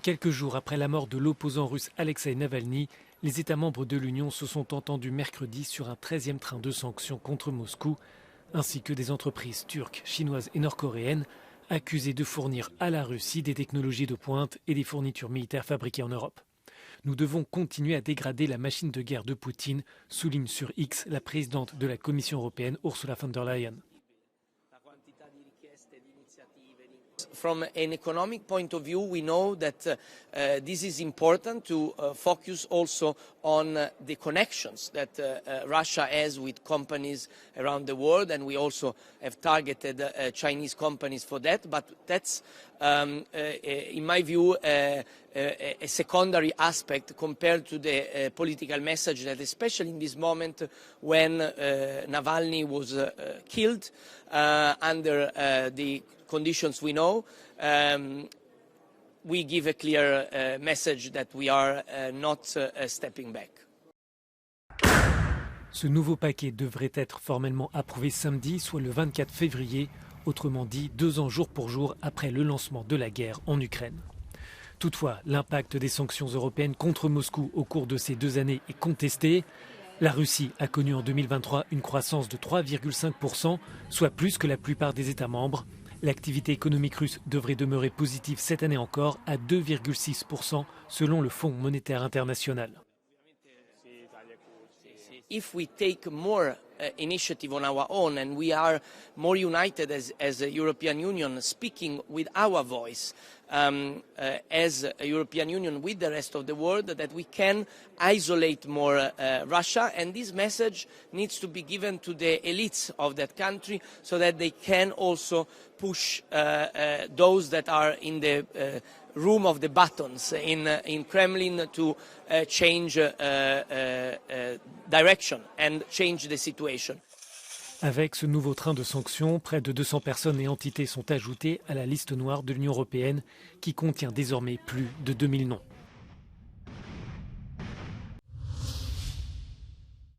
Quelques jours après la mort de l'opposant russe Alexeï Navalny, les États membres de l'Union se sont entendus mercredi sur un 13e train de sanctions contre Moscou, ainsi que des entreprises turques, chinoises et nord-coréennes accusées de fournir à la Russie des technologies de pointe et des fournitures militaires fabriquées en Europe. Nous devons continuer à dégrader la machine de guerre de Poutine, souligne sur X la présidente de la Commission européenne Ursula von der Leyen. From an economic point of view, we know that this is important to focus also on the connections that Russia has with companies around the world, and we also have targeted Chinese companies for that. But that's, in my view, a secondary aspect compared to the political message that, especially in this moment when Navalny was killed under the conditions we know, we give a clear message that we are not stepping back. Ce nouveau paquet devrait être formellement approuvé samedi, soit le 24 février, autrement dit 2 ans jour pour jour après le lancement de la guerre en Ukraine. Toutefois, l'impact des sanctions européennes contre Moscou au cours de ces 2 années est contesté. La Russie a connu en 2023 une croissance de 3,5%, soit plus que la plupart des États membres. L'activité économique russe devrait demeurer positive cette année encore à 2,6% selon le Fonds monétaire international. If we take more initiative on our own and we are more united as a European Union, speaking with our voice as a European Union with the rest of the world, that we can isolate more Russia, and this message needs to be given to the elites of that country so that they can also push those that are in the room of the buttons in Kremlin to change direction and change the situation. Avec ce nouveau train de sanctions, près de 200 personnes et entités sont ajoutées à la liste noire de l'Union européenne qui contient désormais plus de 2000 noms.